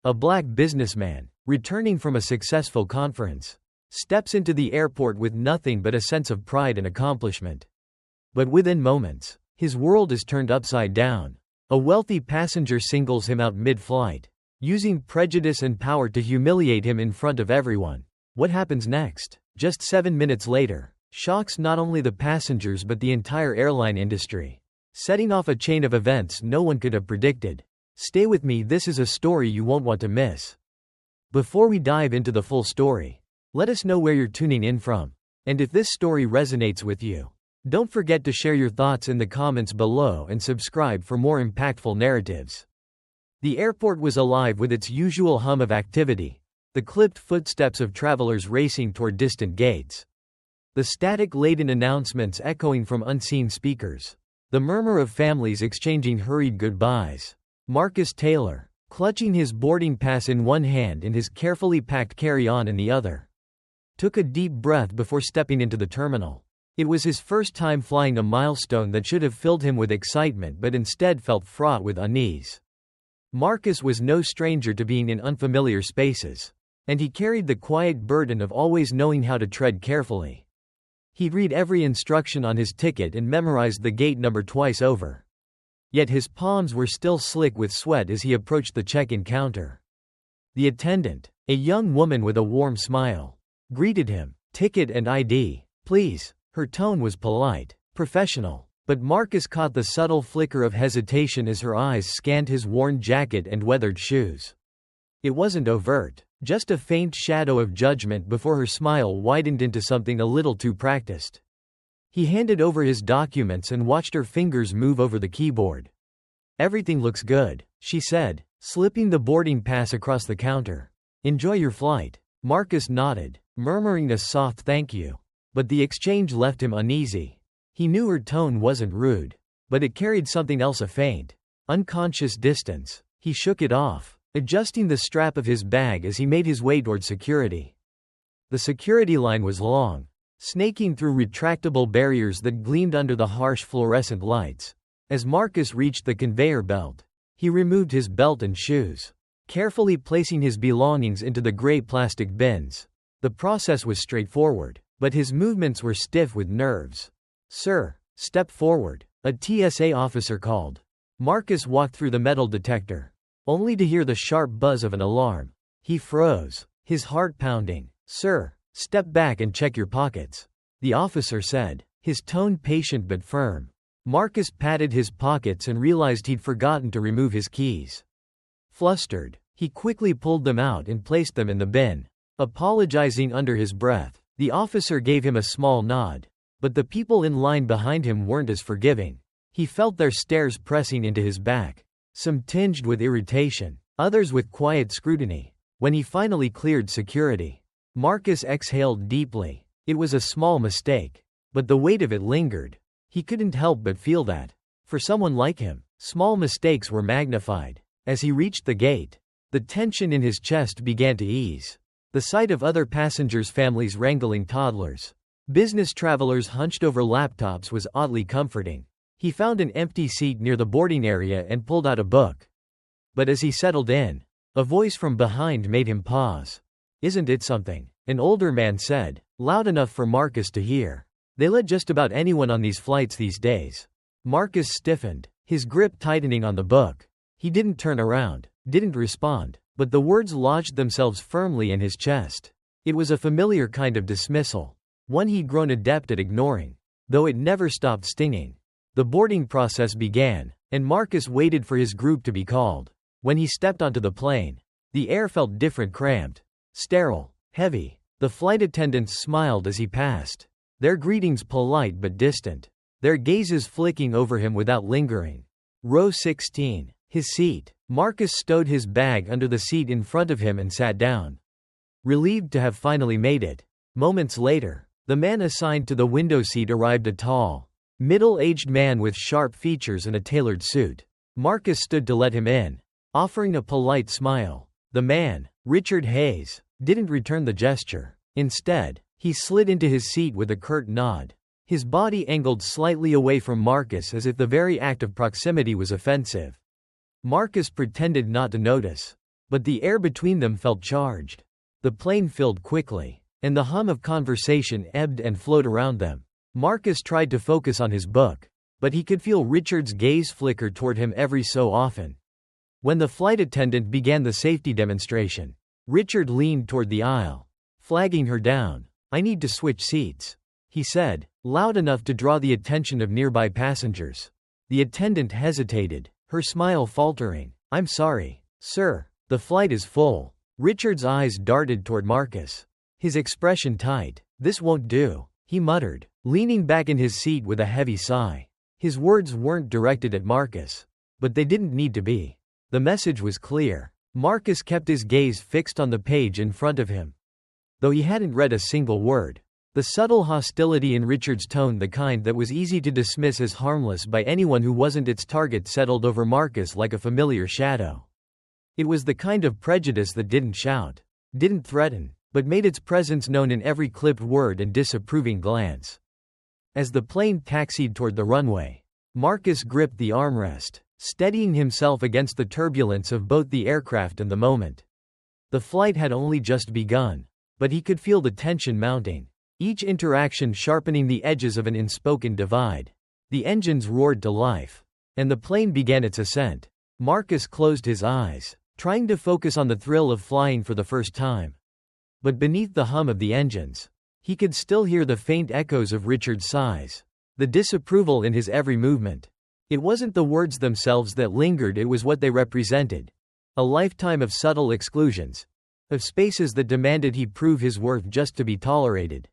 a black businessman, returning from a successful conference, steps into the airport with nothing but a sense of pride and accomplishment. But within moments, his world is turned upside down. A wealthy passenger singles him out mid-flight, using prejudice and power to humiliate him in front of everyone. What happens next? Just 7 minutes later, shocks not only the passengers but the entire airline industry, setting off a chain of events no one could have predicted. Stay with me, this is a story you won't want to miss. Before we dive into the full story, let us know where you're tuning in from, and if this story resonates with you. Don't forget to share your thoughts in the comments below and subscribe for more impactful narratives. The airport was alive with its usual hum of activity, the clipped footsteps of travelers racing toward distant gates, the static-laden announcements echoing from unseen speakers, the murmur of families exchanging hurried goodbyes. Marcus Taylor, clutching his boarding pass in one hand and his carefully packed carry-on in the other, took a deep breath before stepping into the terminal. It was his first time flying, a milestone that should have filled him with excitement but instead felt fraught with unease. Marcus was no stranger to being in unfamiliar spaces, and he carried the quiet burden of always knowing how to tread carefully. He'd read every instruction on his ticket and memorized the gate number twice over. Yet his palms were still slick with sweat as he approached the check-in counter. The attendant, a young woman with a warm smile, greeted him. "Ticket and ID, please." Her tone was polite, professional, but Marcus caught the subtle flicker of hesitation as her eyes scanned his worn jacket and weathered shoes. It wasn't overt, just a faint shadow of judgment before her smile widened into something a little too practiced. He handed over his documents and watched her fingers move over the keyboard. "Everything looks good," she said, slipping the boarding pass across the counter. "Enjoy your flight." Marcus nodded, murmuring a soft thank you. But the exchange left him uneasy. He knew her tone wasn't rude, but it carried something else, a faint, unconscious distance. He shook it off, adjusting the strap of his bag as he made his way toward security. The security line was long, snaking through retractable barriers that gleamed under the harsh fluorescent lights. As Marcus reached the conveyor belt, he removed his belt and shoes, carefully placing his belongings into the gray plastic bins. The process was straightforward, but his movements were stiff with nerves. "Sir, step forward," a TSA officer called. Marcus walked through the metal detector, only to hear the sharp buzz of an alarm. He froze, his heart pounding. "Sir, step back and check your pockets," the officer said, his tone patient but firm. Marcus patted his pockets and realized he'd forgotten to remove his keys. Flustered, he quickly pulled them out and placed them in the bin, apologizing under his breath. The officer gave him a small nod, but the people in line behind him weren't as forgiving. He felt their stares pressing into his back, some tinged with irritation, others with quiet scrutiny. When he finally cleared security, Marcus exhaled deeply. It was a small mistake, but the weight of it lingered. He couldn't help but feel that, for someone like him, small mistakes were magnified. As he reached the gate, the tension in his chest began to ease. The sight of other passengers' families wrangling toddlers, business travelers hunched over laptops was oddly comforting. He found an empty seat near the boarding area and pulled out a book. But as he settled in, a voice from behind made him pause. "Isn't it something?" an older man said, loud enough for Marcus to hear. "They let just about anyone on these flights these days." Marcus stiffened, his grip tightening on the book. He didn't turn around, didn't respond. But the words lodged themselves firmly in his chest. It was a familiar kind of dismissal, one he'd grown adept at ignoring, though it never stopped stinging. The boarding process began, and Marcus waited for his group to be called. When he stepped onto the plane, the air felt different, cramped, sterile, heavy. The flight attendants smiled as he passed, their greetings polite but distant, their gazes flicking over him without lingering. Row 16. His seat. Marcus stowed his bag under the seat in front of him and sat down, relieved to have finally made it. Moments later, the man assigned to the window seat arrived, a tall, middle-aged man with sharp features and a tailored suit. Marcus stood to let him in, offering a polite smile. The man, Richard Hayes, didn't return the gesture. Instead, he slid into his seat with a curt nod, his body angled slightly away from Marcus as if the very act of proximity was offensive. Marcus pretended not to notice. But the air between them felt charged. The plane filled quickly, and the hum of conversation ebbed and flowed around them. Marcus tried to focus on his book, but he could feel Richard's gaze flicker toward him every so often. When the flight attendant began the safety demonstration, Richard leaned toward the aisle, flagging her down. "I need to switch seats," he said, loud enough to draw the attention of nearby passengers. The attendant hesitated, her smile faltering. "I'm sorry, sir. The flight is full." Richard's eyes darted toward Marcus, his expression tight. "This won't do," he muttered, leaning back in his seat with a heavy sigh. His words weren't directed at Marcus, but they didn't need to be. The message was clear. Marcus kept his gaze fixed on the page in front of him, though he hadn't read a single word. The subtle hostility in Richard's tone, the kind that was easy to dismiss as harmless by anyone who wasn't its target, settled over Marcus like a familiar shadow. It was the kind of prejudice that didn't shout, didn't threaten, but made its presence known in every clipped word and disapproving glance. As the plane taxied toward the runway, Marcus gripped the armrest, steadying himself against the turbulence of both the aircraft and the moment. The flight had only just begun, but he could feel the tension mounting, each interaction sharpening the edges of an unspoken divide. The engines roared to life, and the plane began its ascent. Marcus closed his eyes, trying to focus on the thrill of flying for the first time. But beneath the hum of the engines, he could still hear the faint echoes of Richard's sighs, the disapproval in his every movement. It wasn't the words themselves that lingered, it was what they represented. A lifetime of subtle exclusions, of spaces that demanded he prove his worth just to be tolerated.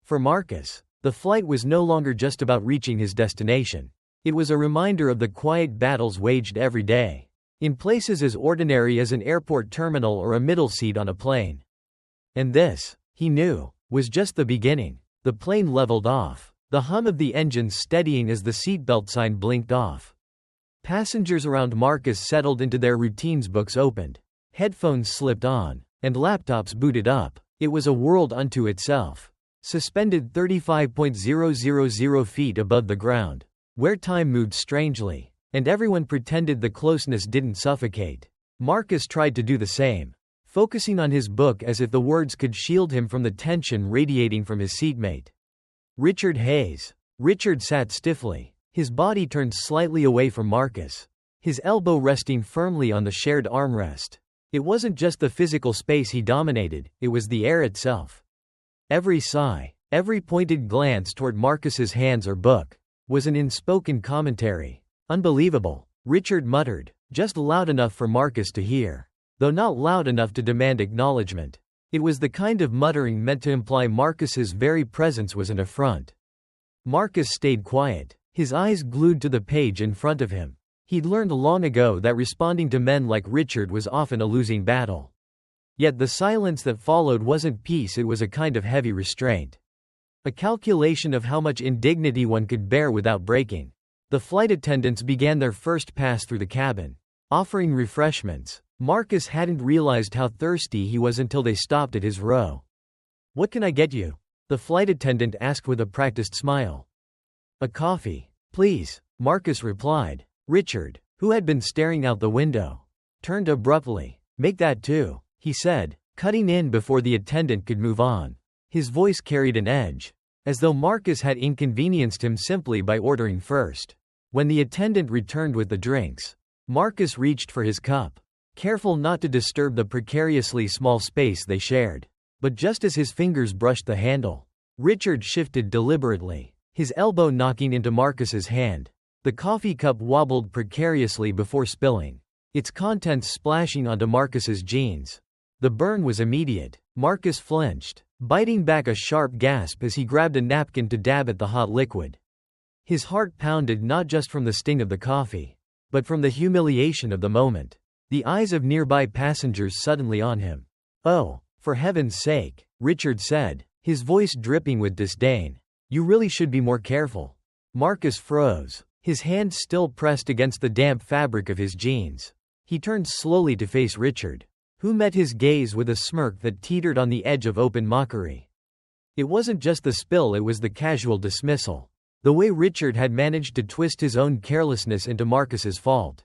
For Marcus, the flight was no longer just about reaching his destination. It was a reminder of the quiet battles waged every day, in places as ordinary as an airport terminal or a middle seat on a plane. And this, he knew, was just the beginning. The plane leveled off, the hum of the engines steadying as the seatbelt sign blinked off. Passengers around Marcus settled into their routines, books opened, headphones slipped on, and laptops booted up. It was a world unto itself, suspended 35,000 feet above the ground, where time moved strangely, and everyone pretended the closeness didn't suffocate. Marcus tried to do the same, focusing on his book as if the words could shield him from the tension radiating from his seatmate. Richard Hayes. Richard sat stiffly, his body turned slightly away from Marcus, his elbow resting firmly on the shared armrest. It wasn't just the physical space he dominated, it was the air itself. Every sigh, every pointed glance toward Marcus's hands or book, was an unspoken commentary. "Unbelievable," Richard muttered, just loud enough for Marcus to hear, though not loud enough to demand acknowledgement. It was the kind of muttering meant to imply Marcus's very presence was an affront. Marcus stayed quiet, his eyes glued to the page in front of him. He'd learned long ago that responding to men like Richard was often a losing battle. Yet the silence that followed wasn't peace, it was a kind of heavy restraint. A calculation of how much indignity one could bear without breaking. The flight attendants began their first pass through the cabin, offering refreshments. Marcus hadn't realized how thirsty he was until they stopped at his row. "What can I get you?" the flight attendant asked with a practiced smile. "A coffee, please," Marcus replied. Richard, who had been staring out the window, turned abruptly. "Make that too," he said, cutting in before the attendant could move on. His voice carried an edge, as though Marcus had inconvenienced him simply by ordering first. When the attendant returned with the drinks, Marcus reached for his cup, careful not to disturb the precariously small space they shared. But just as his fingers brushed the handle, Richard shifted deliberately, his elbow knocking into Marcus's hand. The coffee cup wobbled precariously before spilling, its contents splashing onto Marcus's jeans. The burn was immediate. Marcus flinched, biting back a sharp gasp as he grabbed a napkin to dab at the hot liquid. His heart pounded not just from the sting of the coffee, but from the humiliation of the moment. The eyes of nearby passengers suddenly on him. "Oh, for heaven's sake," Richard said, his voice dripping with disdain. "You really should be more careful." Marcus froze, his hand still pressed against the damp fabric of his jeans. He turned slowly to face Richard, who met his gaze with a smirk that teetered on the edge of open mockery. It wasn't just the spill, it was the casual dismissal. The way Richard had managed to twist his own carelessness into Marcus's fault.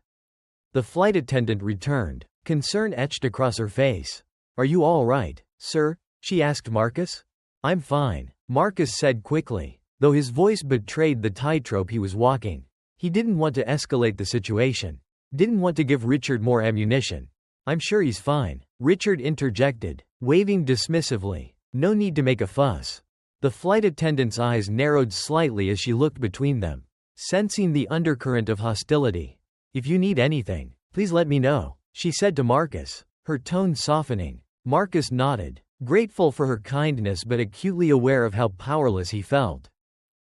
The flight attendant returned, Concern etched across her face. "Are you all right, sir?" she asked Marcus. "I'm fine," Marcus said quickly, though his voice betrayed the tightrope he was walking. He didn't want to escalate the situation. Didn't want to give Richard more ammunition. "I'm sure he's fine," Richard interjected, waving dismissively. "No need to make a fuss." The flight attendant's eyes narrowed slightly as she looked between them, sensing the undercurrent of hostility. "If you need anything, please let me know," she said to Marcus, her tone softening. Marcus nodded, grateful for her kindness but acutely aware of how powerless he felt.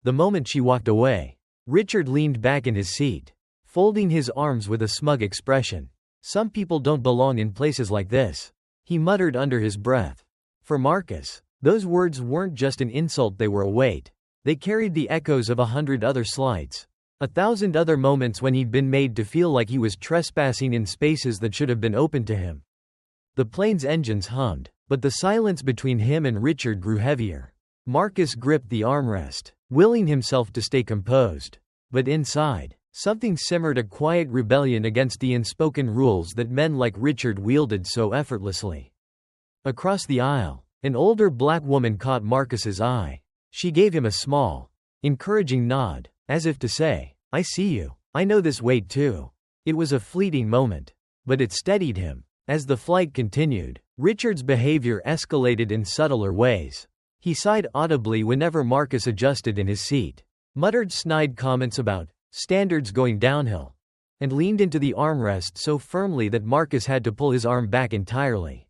The moment she walked away, Richard leaned back in his seat, folding his arms with a smug expression. "Some people don't belong in places like this," he muttered under his breath. For Marcus, those words weren't just an insult, they were a weight. They carried the echoes of 100 other slights. 1,000 other moments when he'd been made to feel like he was trespassing in spaces that should have been open to him. The plane's engines hummed, but the silence between him and Richard grew heavier. Marcus gripped the armrest, willing himself to stay composed. But inside, something simmered, a quiet rebellion against the unspoken rules that men like Richard wielded so effortlessly. Across the aisle, an older black woman caught Marcus's eye. She gave him a small, encouraging nod, as if to say, "I see you. I know this weight too." It was a fleeting moment, but it steadied him. As the flight continued, Richard's behavior escalated in subtler ways. He sighed audibly whenever Marcus adjusted in his seat, muttered snide comments about standards going downhill, and leaned into the armrest so firmly that Marcus had to pull his arm back entirely.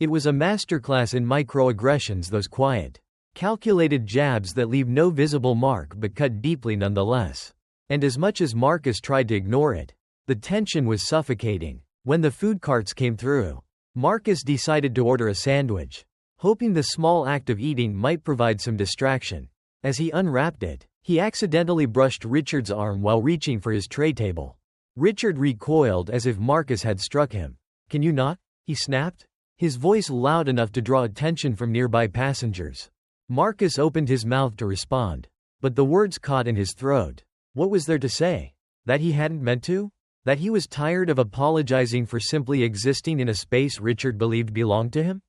It was a masterclass in microaggressions, those quiet, calculated jabs that leave no visible mark but cut deeply nonetheless. And as much as Marcus tried to ignore it, the tension was suffocating. When the food carts came through, Marcus decided to order a sandwich, hoping the small act of eating might provide some distraction. As he unwrapped it, he accidentally brushed Richard's arm while reaching for his tray table. Richard recoiled as if Marcus had struck him. "Can you not?" he snapped, his voice loud enough to draw attention from nearby passengers. Marcus opened his mouth to respond, but the words caught in his throat. What was there to say? That he hadn't meant to? That he was tired of apologizing for simply existing in a space Richard believed belonged to him?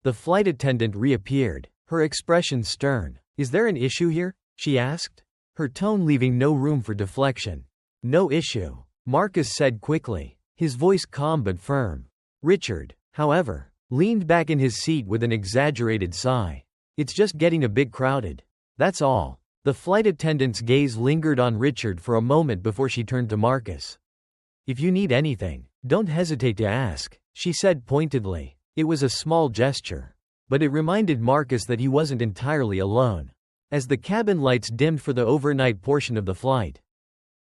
The flight attendant reappeared, her expression stern. "Is there an issue here?" she asked, her tone leaving no room for deflection. "No issue," Marcus said quickly, his voice calm but firm. Richard, however, leaned back in his seat with an exaggerated sigh. "It's just getting a bit crowded. That's all." The flight attendant's gaze lingered on Richard for a moment before she turned to Marcus. "If you need anything, don't hesitate to ask," she said pointedly. It was a small gesture, but it reminded Marcus that he wasn't entirely alone. As the cabin lights dimmed for the overnight portion of the flight,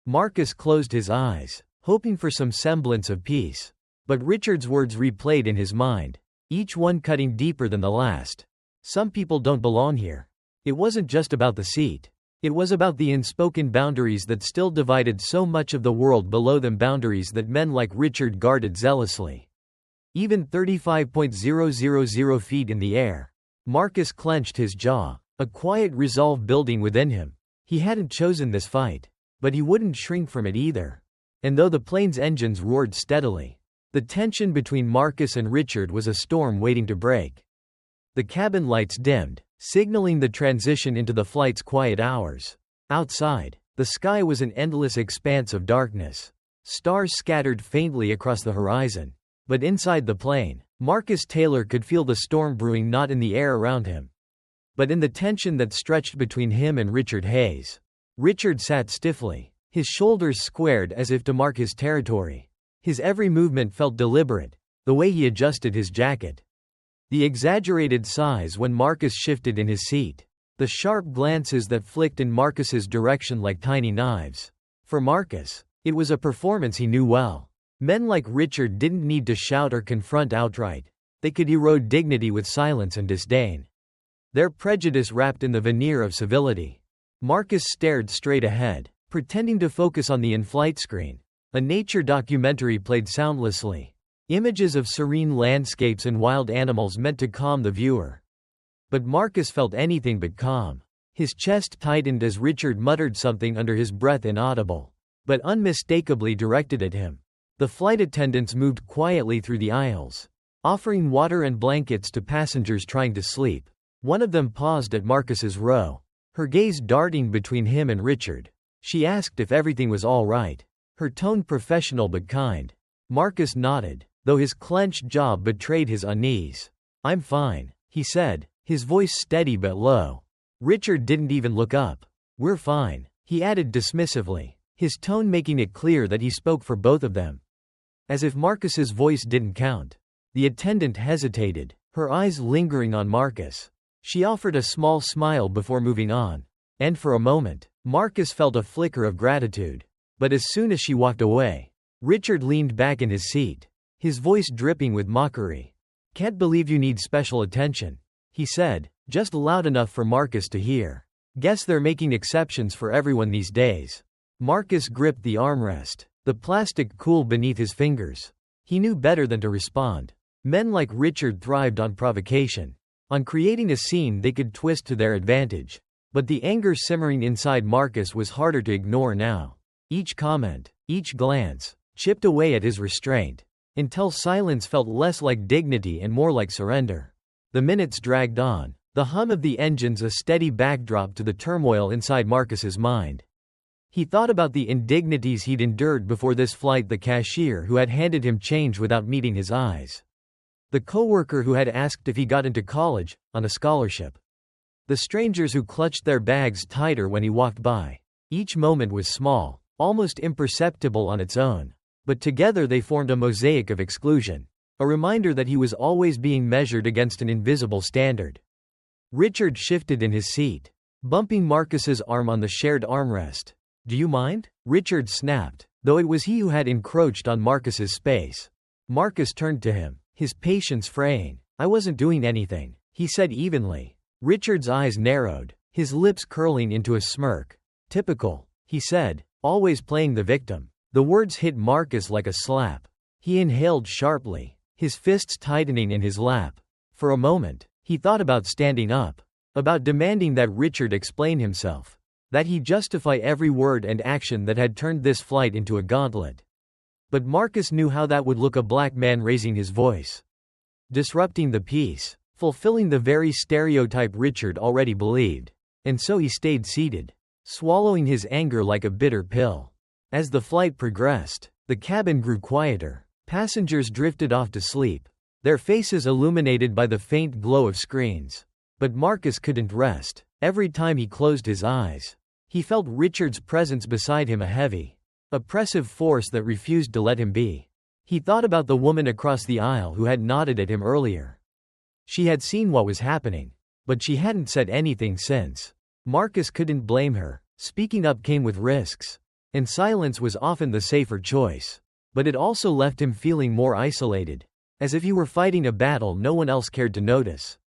Marcus closed his eyes, hoping for some semblance of peace. But Richard's words replayed in his mind, each one cutting deeper than the last. Some people don't belong here. It wasn't just about the seat. It was about the unspoken boundaries that still divided so much of the world below them, boundaries that men like Richard guarded zealously. Even 35,000 feet in the air, Marcus clenched his jaw, a quiet resolve building within him. He hadn't chosen this fight, but he wouldn't shrink from it either. And though the plane's engines roared steadily, the tension between Marcus and Richard was a storm waiting to break. The cabin lights dimmed, signaling the transition into the flight's quiet hours. Outside, the sky was an endless expanse of darkness. Stars scattered faintly across the horizon. But inside the plane, Marcus Taylor could feel the storm brewing, not in the air around him, but in the tension that stretched between him and Richard Hayes. Richard sat stiffly, his shoulders squared as if to mark his territory. His every movement felt deliberate, the way he adjusted his jacket, the exaggerated sighs when Marcus shifted in his seat, the sharp glances that flicked in Marcus's direction like tiny knives. For Marcus, it was a performance he knew well. Men like Richard didn't need to shout or confront outright. They could erode dignity with silence and disdain. Their prejudice wrapped in the veneer of civility. Marcus stared straight ahead, pretending to focus on the in-flight screen. A nature documentary played soundlessly. Images of serene landscapes and wild animals meant to calm the viewer. But Marcus felt anything but calm. His chest tightened as Richard muttered something under his breath, inaudible, but unmistakably directed at him. The flight attendants moved quietly through the aisles, offering water and blankets to passengers trying to sleep. One of them paused at Marcus's row, her gaze darting between him and Richard. She asked if everything was all right, her tone professional but kind. Marcus nodded, though his clenched jaw betrayed his unease. "I'm fine," he said, his voice steady but low. Richard didn't even look up. "We're fine," he added dismissively, his tone making it clear that he spoke for both of them. As if Marcus's voice didn't count. The attendant hesitated, her eyes lingering on Marcus. She offered a small smile before moving on. And for a moment, Marcus felt a flicker of gratitude. But as soon as she walked away, Richard leaned back in his seat, his voice dripping with mockery. "Can't believe you need special attention," he said, just loud enough for Marcus to hear. "Guess they're making exceptions for everyone these days." Marcus gripped the armrest, the plastic cool beneath his fingers. He knew better than to respond. Men like Richard thrived on provocation, on creating a scene they could twist to their advantage. But the anger simmering inside Marcus was harder to ignore now. Each comment, each glance, chipped away at his restraint, until silence felt less like dignity and more like surrender. The minutes dragged on, the hum of the engines a steady backdrop to the turmoil inside Marcus's mind. He thought about the indignities he'd endured before this flight, the cashier who had handed him change without meeting his eyes, the coworker who had asked if he got into college, on a scholarship, the strangers who clutched their bags tighter when he walked by. Each moment was small, almost imperceptible on its own, but together they formed a mosaic of exclusion, a reminder that he was always being measured against an invisible standard. Richard shifted in his seat, bumping Marcus's arm on the shared armrest. "Do you mind?" Richard snapped, though it was he who had encroached on Marcus's space. Marcus turned to him, his patience fraying. "I wasn't doing anything," he said evenly. Richard's eyes narrowed, his lips curling into a smirk. "Typical," he said, always playing the victim. The words hit Marcus like a slap. He inhaled sharply, his fists tightening in his lap. For a moment, he thought about standing up, about demanding that Richard explain himself, that he justify every word and action that had turned this flight into a gauntlet. But Marcus knew how that would look, a black man raising his voice, disrupting the peace, fulfilling the very stereotype Richard already believed. And so he stayed seated, swallowing his anger like a bitter pill. As the flight progressed, the cabin grew quieter. Passengers drifted off to sleep, their faces illuminated by the faint glow of screens. But Marcus couldn't rest. Every time he closed his eyes, he felt Richard's presence beside him, a heavy, oppressive force that refused to let him be. He thought about the woman across the aisle who had nodded at him earlier. She had seen what was happening, but she hadn't said anything since. Marcus couldn't blame her. Speaking up came with risks, and silence was often the safer choice. But it also left him feeling more isolated, as if he were fighting a battle no one else cared to notice.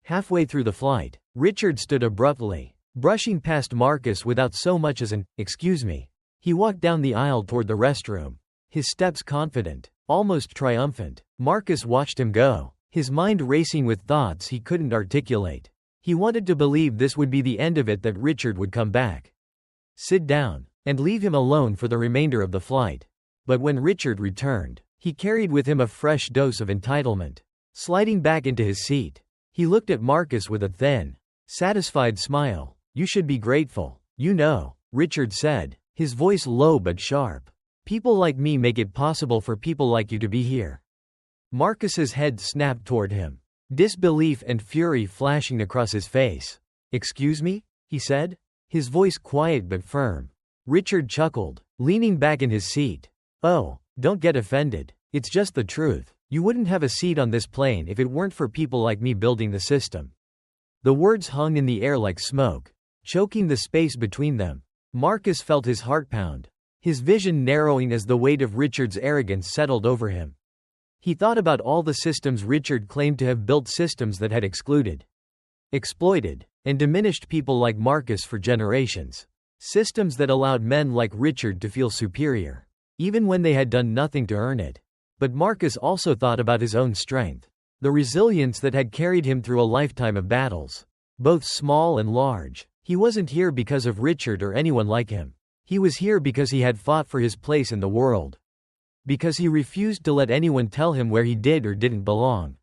Halfway through the flight, Richard stood abruptly, brushing past Marcus without so much as an "excuse me." He walked down the aisle toward the restroom, his steps confident, almost triumphant. Marcus watched him go, his mind racing with thoughts he couldn't articulate. He wanted to believe this would be the end of it, that Richard would come back, sit down, and leave him alone for the remainder of the flight. But when Richard returned, he carried with him a fresh dose of entitlement. Sliding back into his seat, he looked at Marcus with a thin, satisfied smile. "You should be grateful, you know," Richard said, his voice low but sharp. "People like me make it possible for people like you to be here." Marcus's head snapped toward him, disbelief and fury flashing across his face. "Excuse me?" he said, his voice quiet but firm. Richard chuckled, leaning back in his seat. "Oh, don't get offended. It's just the truth. You wouldn't have a seat on this plane if it weren't for people like me building the system." The words hung in the air like smoke, choking the space between them. Marcus felt his heart pound, his vision narrowing as the weight of Richard's arrogance settled over him. He thought about all the systems Richard claimed to have built, systems that had excluded, exploited, and diminished people like Marcus for generations. Systems that allowed men like Richard to feel superior, even when they had done nothing to earn it. But Marcus also thought about his own strength, the resilience that had carried him through a lifetime of battles, both small and large. He wasn't here because of Richard or anyone like him. He was here because he had fought for his place in the world. because he refused to let anyone tell him where he did or didn't belong.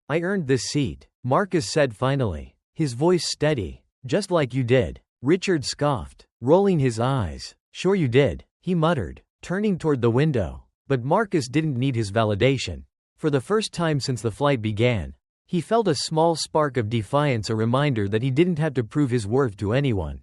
"I earned this seat," Marcus said finally, his voice steady. "Just like you did." Richard scoffed, rolling his eyes. "Sure you did," he muttered, turning toward the window. But Marcus didn't need his validation. For the first time since the flight began, he felt a small spark of defiance, a reminder that he didn't have to prove his worth to anyone.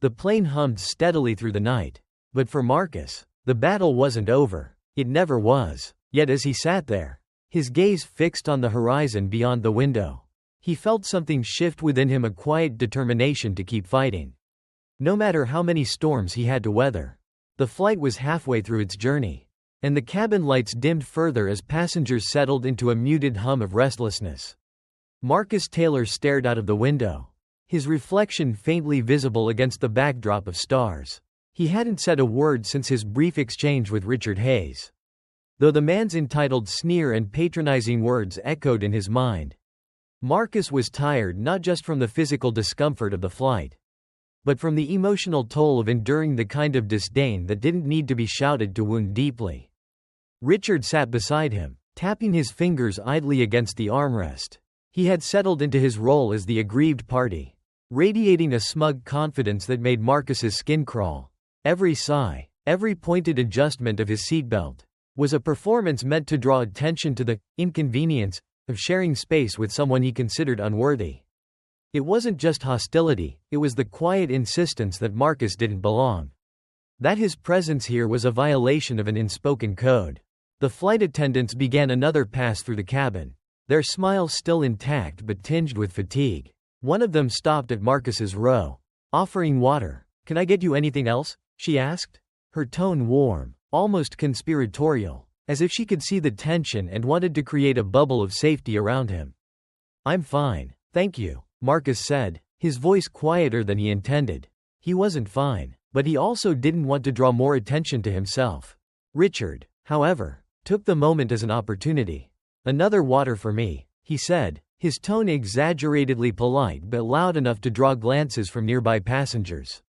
The plane hummed steadily through the night. But for Marcus, the battle wasn't over. It never was. Yet as he sat there, his gaze fixed on the horizon beyond the window, he felt something shift within him, a quiet determination to keep fighting. No matter how many storms he had to weather. The flight was halfway through its journey, and the cabin lights dimmed further as passengers settled into a muted hum of restlessness. Marcus Taylor stared out of the window, his reflection faintly visible against the backdrop of stars. He hadn't said a word since his brief exchange with Richard Hayes, though the man's entitled sneer and patronizing words echoed in his mind. Marcus was tired not just from the physical discomfort of the flight, but from the emotional toll of enduring the kind of disdain that didn't need to be shouted to wound deeply. Richard sat beside him, tapping his fingers idly against the armrest. He had settled into his role as the aggrieved party, radiating a smug confidence that made Marcus's skin crawl. Every sigh, every pointed adjustment of his seatbelt, was a performance meant to draw attention to the inconvenience of sharing space with someone he considered unworthy. It wasn't just hostility, it was the quiet insistence that Marcus didn't belong. That his presence here was a violation of an unspoken code. The flight attendants began another pass through the cabin, their smiles still intact but tinged with fatigue. One of them stopped at Marcus's row, offering water. "Can I get you anything else?" she asked, her tone warm, almost conspiratorial, as if she could see the tension and wanted to create a bubble of safety around him. "I'm fine, thank you," Marcus said, his voice quieter than he intended. He wasn't fine, but he also didn't want to draw more attention to himself. Richard, however, took the moment as an opportunity. "Another water for me," he said, his tone exaggeratedly polite but loud enough to draw glances from nearby passengers.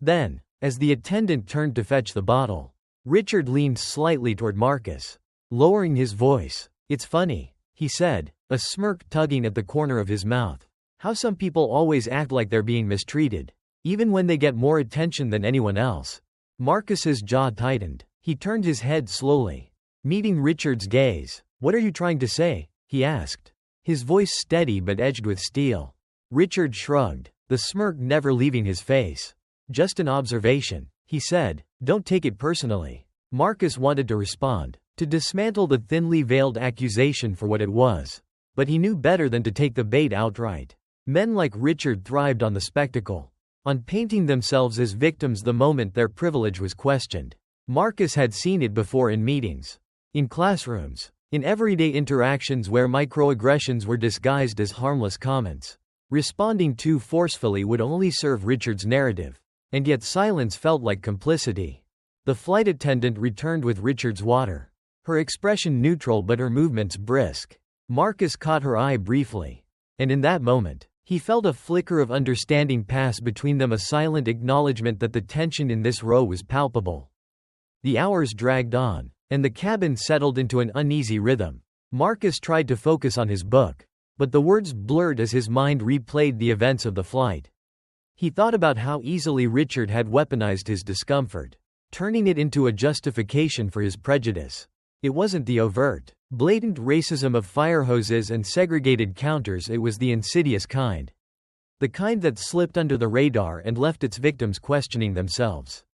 Then, as the attendant turned to fetch the bottle, Richard leaned slightly toward Marcus, lowering his voice. "It's funny," he said, a smirk tugging at the corner of his mouth, "how some people always act like they're being mistreated, even when they get more attention than anyone else." Marcus's jaw tightened. He turned his head slowly, meeting Richard's gaze. "What are you trying to say?" he asked, his voice steady but edged with steel. Richard shrugged, the smirk never leaving his face. "Just an observation," he said. "Don't take it personally." Marcus wanted to respond, to dismantle the thinly veiled accusation for what it was. But he knew better than to take the bait outright. Men like Richard thrived on the spectacle, on painting themselves as victims the moment their privilege was questioned. Marcus had seen it before in meetings, in classrooms, in everyday interactions where microaggressions were disguised as harmless comments. Responding too forcefully would only serve Richard's narrative. And yet silence felt like complicity. The flight attendant returned with Richard's water, her expression neutral but her movements brisk. Marcus caught her eye briefly, and in that moment, he felt a flicker of understanding pass between them, a silent acknowledgement that the tension in this row was palpable. The hours dragged on, and the cabin settled into an uneasy rhythm. Marcus tried to focus on his book, but the words blurred as his mind replayed the events of the flight. He thought about how easily Richard had weaponized his discomfort, turning it into a justification for his prejudice. It wasn't the overt, blatant racism of fire hoses and segregated counters, it was the insidious kind. The kind that slipped under the radar and left its victims questioning themselves.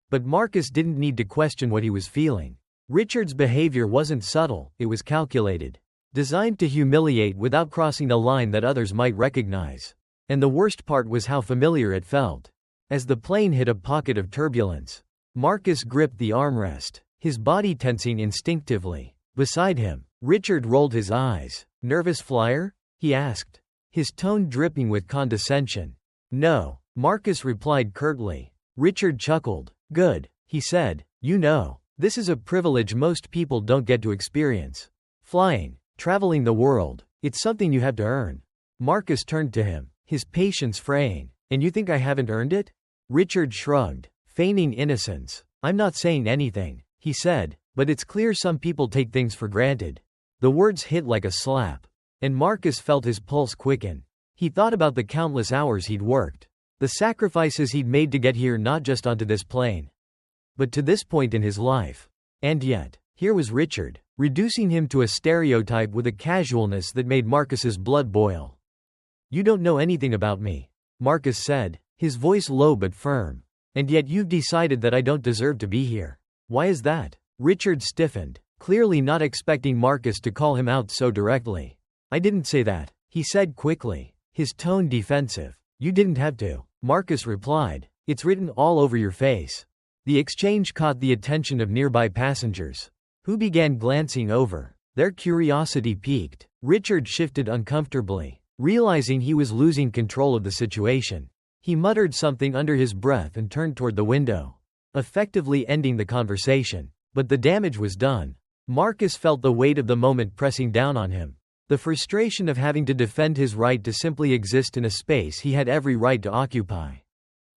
But Marcus didn't need to question what he was feeling. Richard's behavior wasn't subtle, it was calculated, designed to humiliate without crossing a line that others might recognize. And the worst part was how familiar it felt. As the plane hit a pocket of turbulence, Marcus gripped the armrest, his body tensing instinctively. Beside him, Richard rolled his eyes. "Nervous flyer?" he asked, his tone dripping with condescension. "No," Marcus replied curtly. Richard chuckled. "Good," he said. "You know, this is a privilege most people don't get to experience. Flying, traveling the world, it's something you have to earn." Marcus turned to him, his patience fraying. "And you think I haven't earned it?" Richard shrugged, feigning innocence. "I'm not saying anything," he said, But it's clear some people take things for granted. The words hit like a slap. And Marcus felt his pulse quicken. He thought about the countless hours he'd worked. The sacrifices he'd made to get here, not just onto this plane, but to this point in his life. And yet, here was Richard, reducing him to a stereotype with a casualness that made Marcus's blood boil. "You don't know anything about me," Marcus said, his voice low but firm. "And yet you've decided that I don't deserve to be here. Why is that?" Richard stiffened, clearly not expecting Marcus to call him out so directly. "I didn't say that," he said quickly, his tone defensive. "You didn't have to," Marcus replied. "It's written all over your face." The exchange caught the attention of nearby passengers, who began glancing over. Their curiosity piqued. Richard shifted uncomfortably, realizing he was losing control of the situation. He muttered something under his breath and turned toward the window, effectively ending the conversation. But the damage was done. Marcus felt the weight of the moment pressing down on him. The frustration of having to defend his right to simply exist in a space he had every right to occupy.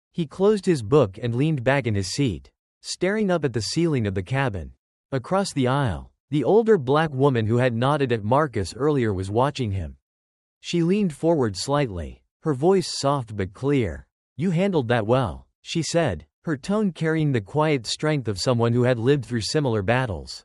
He closed his book and leaned back in his seat, staring up at the ceiling of the cabin. Across the aisle, the older black woman who had nodded at Marcus earlier was watching him. She leaned forward slightly, her voice soft but clear. "You handled that well," she said, her tone carrying the quiet strength of someone who had lived through similar battles.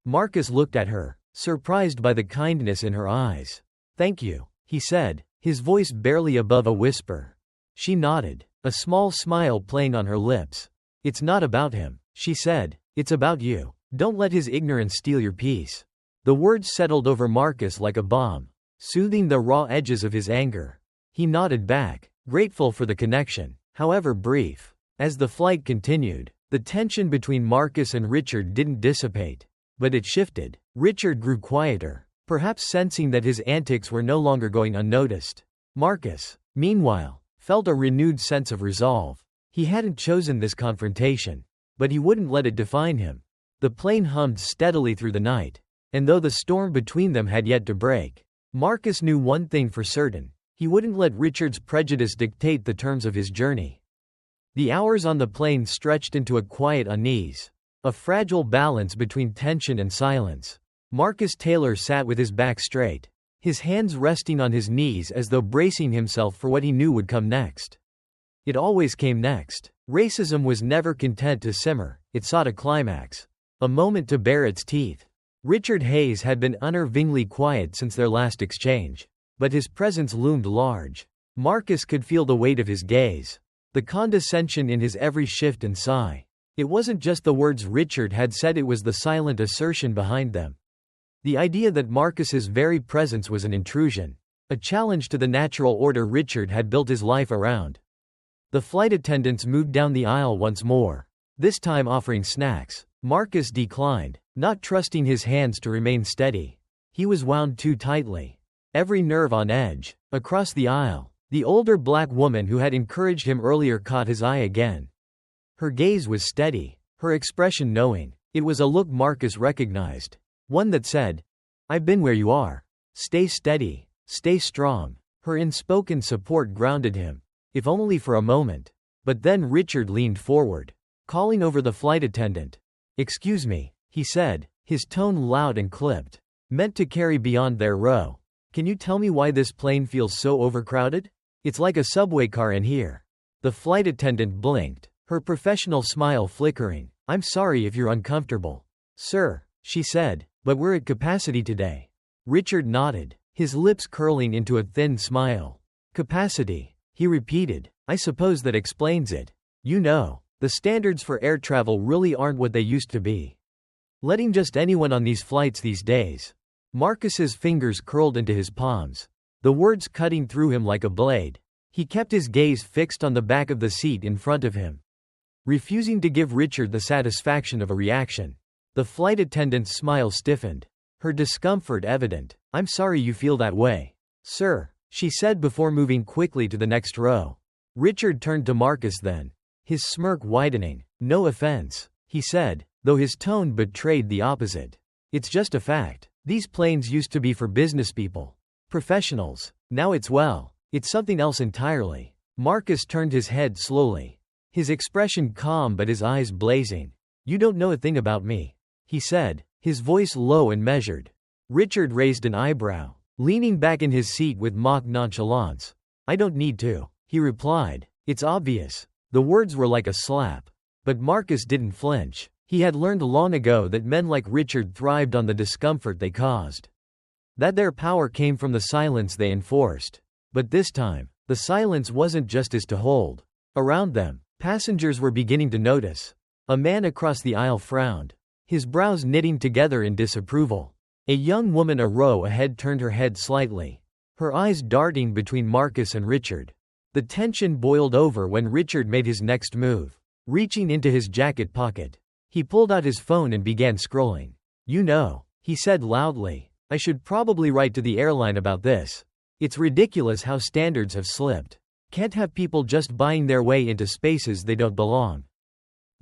Marcus looked at her, surprised by the kindness in her eyes. "Thank you," he said, his voice barely above a whisper. She nodded, a small smile playing on her lips. "It's not about him," she said. "It's about you. Don't let his ignorance steal your peace." The words settled over Marcus like a bomb, soothing the raw edges of his anger. He nodded back, grateful for the connection, however brief. As the flight continued, the tension between Marcus and Richard didn't dissipate, but it shifted. Richard grew quieter, perhaps sensing that his antics were no longer going unnoticed. Marcus, meanwhile, felt a renewed sense of resolve. He hadn't chosen this confrontation, but he wouldn't let it define him. The plane hummed steadily through the night, and though the storm between them had yet to break, Marcus knew one thing for certain: he wouldn't let Richard's prejudice dictate the terms of his journey. The hours on the plane stretched into a quiet unease, a fragile balance between tension and silence. Marcus Taylor sat with his back straight, his hands resting on his knees as though bracing himself for what he knew would come next. It always came next. Racism was never content to simmer, it sought a climax, a moment to bare its teeth. Richard Hayes had been unnervingly quiet since their last exchange, but his presence loomed large. Marcus could feel the weight of his gaze, the condescension in his every shift and sigh. It wasn't just the words Richard had said, it was the silent assertion behind them. The idea that Marcus's very presence was an intrusion, a challenge to the natural order Richard had built his life around. The flight attendants moved down the aisle once more, this time offering snacks. Marcus declined, not trusting his hands to remain steady. He was wound too tightly, every nerve on edge. Across the aisle, the older black woman who had encouraged him earlier caught his eye again. Her gaze was steady, her expression knowing. It was a look Marcus recognized, one that said, "I've been where you are. Stay steady, stay strong." Her unspoken support grounded him, if only for a moment. But then Richard leaned forward, calling over the flight attendant. "Excuse me," he said, his tone loud and clipped, meant to carry beyond their row. "Can you tell me why this plane feels so overcrowded? It's like a subway car in here." The flight attendant blinked, her professional smile flickering. "I'm sorry if you're uncomfortable, sir," she said, "but we're at capacity today." Richard nodded, his lips curling into a thin smile. "Capacity," he repeated. "I suppose that explains it. You know, the standards for air travel really aren't what they used to be. Letting just anyone on these flights these days." Marcus's fingers curled into his palms, the words cutting through him like a blade. He kept his gaze fixed on the back of the seat in front of him, refusing to give Richard the satisfaction of a reaction. The flight attendant's smile stiffened, her discomfort evident. "I'm sorry you feel that way, sir," she said before moving quickly to the next row. Richard turned to Marcus then, his smirk widening. "No offense," he said, though his tone betrayed the opposite. "It's just a fact. These planes used to be for business people, professionals. Now it's something else entirely." Marcus turned his head slowly, his expression calm but his eyes blazing. "You don't know a thing about me," he said, his voice low and measured. Richard raised an eyebrow, leaning back in his seat with mock nonchalance. I don't need to, he replied. It's obvious. The words were like a slap. But Marcus didn't flinch. He had learned long ago that men like Richard thrived on the discomfort they caused. That their power came from the silence they enforced. But this time, the silence wasn't just his to hold. Around them, passengers were beginning to notice. A man across the aisle frowned, his brows knitting together in disapproval. A young woman a row ahead turned her head slightly, her eyes darting between Marcus and Richard. The tension boiled over when Richard made his next move. Reaching into his jacket pocket, he pulled out his phone and began scrolling. You know, he said loudly, I should probably write to the airline about this. It's ridiculous how standards have slipped. Can't have people just buying their way into spaces they don't belong.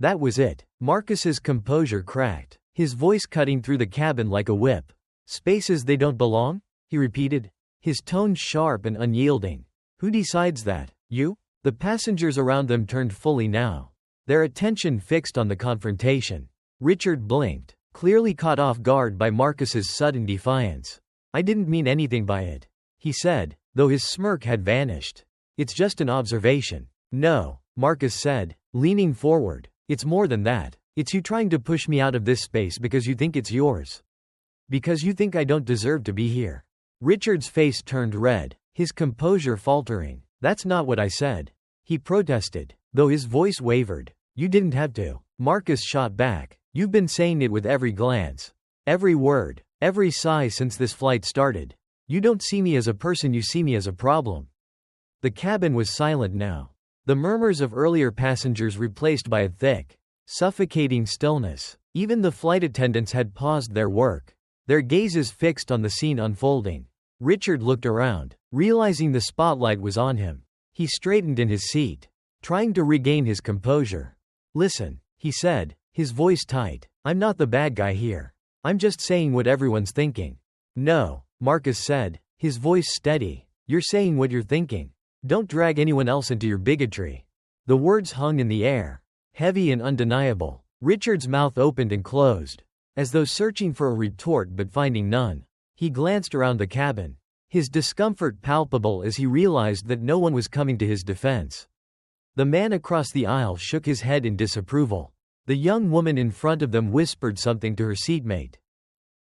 That was it. Marcus's composure cracked, his voice cutting through the cabin like a whip. Spaces they don't belong? He repeated, his tone sharp and unyielding. Who decides that? You? The passengers around them turned fully now, their attention fixed on the confrontation. Richard blinked, clearly caught off guard by Marcus's sudden defiance. I didn't mean anything by it, he said, though his smirk had vanished. It's just an observation. No, Marcus said, leaning forward. It's more than that. It's you trying to push me out of this space because you think it's yours. Because you think I don't deserve to be here. Richard's face turned red, his composure faltering. That's not what I said, he protested, though his voice wavered. You didn't have to. Marcus shot back. You've been saying it with every glance, every word, every sigh since this flight started. You don't see me as a person, you see me as a problem. The cabin was silent now. The murmurs of earlier passengers replaced by a thick, suffocating stillness. Even the flight attendants had paused their work, their gazes fixed on the scene unfolding. Richard looked around, realizing the spotlight was on him. He straightened in his seat, trying to regain his composure. Listen, he said, his voice tight. I'm not the bad guy here. I'm just saying what everyone's thinking. No, Marcus said, his voice steady. You're saying what you're thinking. Don't drag anyone else into your bigotry. The words hung in the air, heavy and undeniable. Richard's mouth opened and closed, as though searching for a retort but finding none. He glanced around the cabin, his discomfort palpable as he realized that no one was coming to his defense. The man across the aisle shook his head in disapproval. The young woman in front of them whispered something to her seatmate,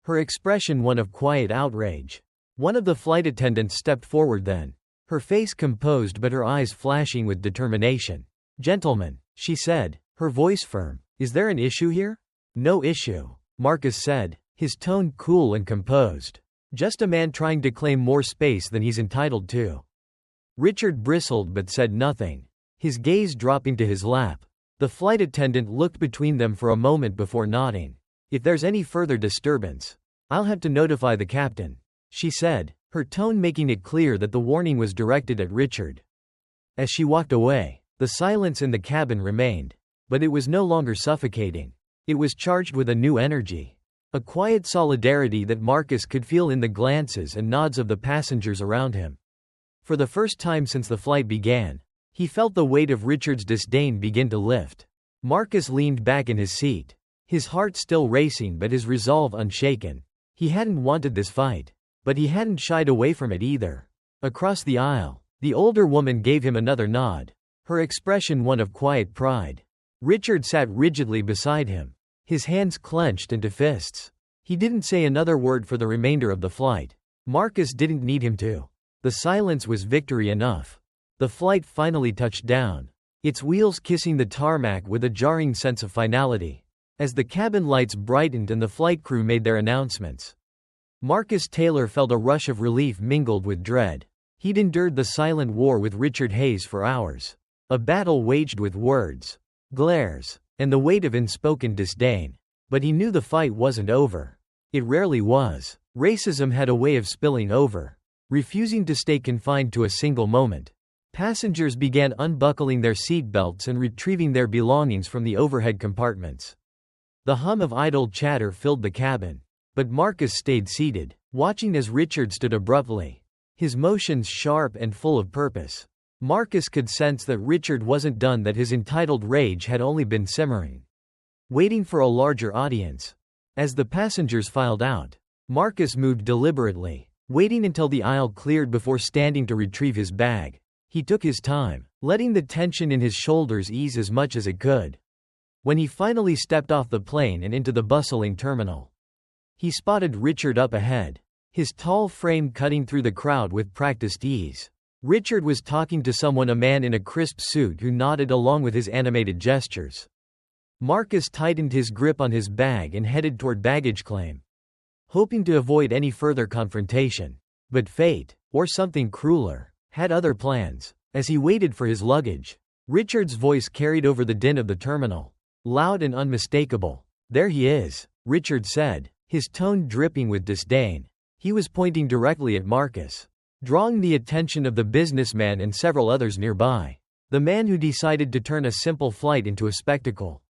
her expression one of quiet outrage. One of the flight attendants stepped forward then, her face composed but her eyes flashing with determination. Gentlemen, she said, her voice firm, is there an issue here? No issue, Marcus said, his tone cool and composed. Just a man trying to claim more space than he's entitled to. Richard bristled but said nothing, his gaze dropping to his lap. The flight attendant looked between them for a moment before nodding. If there's any further disturbance, I'll have to notify the captain, she said, her tone making it clear that the warning was directed at Richard. As she walked away, the silence in the cabin remained, but it was no longer suffocating. It was charged with a new energy, a quiet solidarity that Marcus could feel in the glances and nods of the passengers around him. For the first time since the flight began, he felt the weight of Richard's disdain begin to lift. Marcus leaned back in his seat, his heart still racing but his resolve unshaken. He hadn't wanted this fight, but he hadn't shied away from it either. Across the aisle, the older woman gave him another nod, her expression one of quiet pride. Richard sat rigidly beside him, his hands clenched into fists. He didn't say another word for the remainder of the flight. Marcus didn't need him to. The silence was victory enough. The flight finally touched down, its wheels kissing the tarmac with a jarring sense of finality. As the cabin lights brightened and the flight crew made their announcements, Marcus Taylor felt a rush of relief mingled with dread. He'd endured the silent war with Richard Hayes for hours. A battle waged with words, glares, and the weight of unspoken disdain. But he knew the fight wasn't over. It rarely was. Racism had a way of spilling over, refusing to stay confined to a single moment. Passengers began unbuckling their seat belts and retrieving their belongings from the overhead compartments. The hum of idle chatter filled the cabin, but Marcus stayed seated, watching as Richard stood abruptly, his motions sharp and full of purpose. Marcus could sense that Richard wasn't done, that his entitled rage had only been simmering, waiting for a larger audience. As the passengers filed out, Marcus moved deliberately, waiting until the aisle cleared before standing to retrieve his bag. He took his time, letting the tension in his shoulders ease as much as it could. When he finally stepped off the plane and into the bustling terminal, he spotted Richard up ahead, his tall frame cutting through the crowd with practiced ease. Richard was talking to someone, a man in a crisp suit who nodded along with his animated gestures. Marcus tightened his grip on his bag and headed toward baggage claim, hoping to avoid any further confrontation. But fate, or something crueler, had other plans. As he waited for his luggage, Richard's voice carried over the din of the terminal, loud and unmistakable. "There he is," Richard said, his tone dripping with disdain. He was pointing directly at Marcus, drawing the attention of the businessman and several others nearby. The man who decided to turn a simple flight into a spectacle.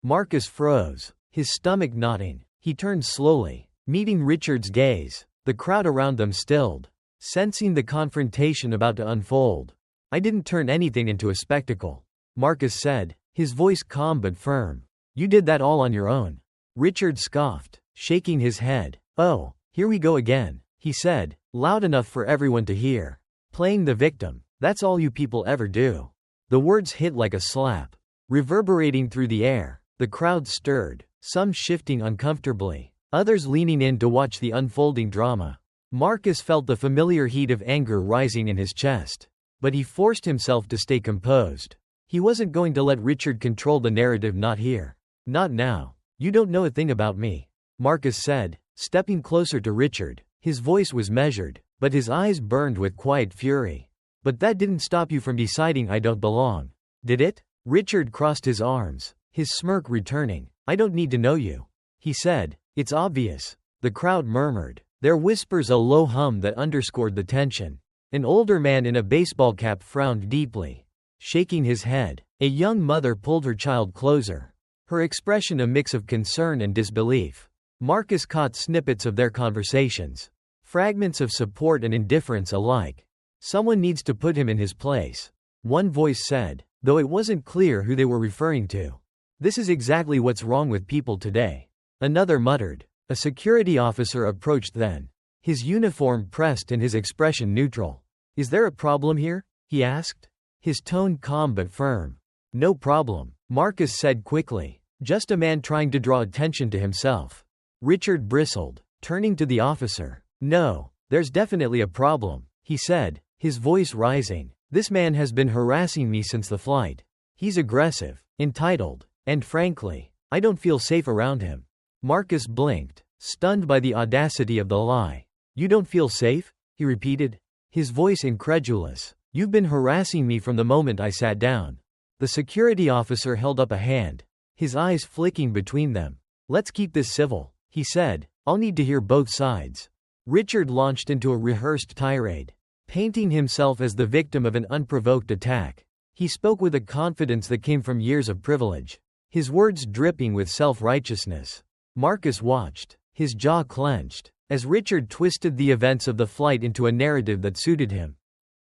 Marcus froze, his stomach knotting. He turned slowly, meeting Richard's gaze. The crowd around them stilled, sensing the confrontation about to unfold. "I didn't turn anything into a spectacle," Marcus said, his voice calm but firm. "You did that all on your own." Richard scoffed, shaking his head. "Oh, here we go again," he said, loud enough for everyone to hear. "Playing the victim, that's all you people ever do." The words hit like a slap, reverberating through the air. The crowd stirred, some shifting uncomfortably, others leaning in to watch the unfolding drama. Marcus felt the familiar heat of anger rising in his chest, but he forced himself to stay composed. He wasn't going to let Richard control the narrative, not here. "Not now. You don't know a thing about me," Marcus said, stepping closer to Richard. His voice was measured, but his eyes burned with quiet fury. "But that didn't stop you from deciding I don't belong, did it?" Richard crossed his arms, his smirk returning. "I don't need to know you," he said. "It's obvious." The crowd murmured, their whispers a low hum that underscored the tension. An older man in a baseball cap frowned deeply, shaking his head. A young mother pulled her child closer, her expression a mix of concern and disbelief. Marcus caught snippets of their conversations, fragments of support and indifference alike. "Someone needs to put him in his place," one voice said, though it wasn't clear who they were referring to. "This is exactly what's wrong with people today," another muttered. A security officer approached then, his uniform pressed and his expression neutral. "Is there a problem here?" he asked, his tone calm but firm. "No problem," Marcus said quickly. "Just a man trying to draw attention to himself." Richard bristled, turning to the officer. "No, there's definitely a problem," he said, his voice rising. "This man has been harassing me since the flight. He's aggressive, entitled, and frankly, I don't feel safe around him." Marcus blinked, stunned by the audacity of the lie. "You don't feel safe?" he repeated, his voice incredulous. "You've been harassing me from the moment I sat down." The security officer held up a hand, his eyes flicking between them. "Let's keep this civil," he said. "I'll need to hear both sides." Richard launched into a rehearsed tirade, painting himself as the victim of an unprovoked attack. He spoke with a confidence that came from years of privilege, his words dripping with self-righteousness. Marcus watched, his jaw clenched, as Richard twisted the events of the flight into a narrative that suited him.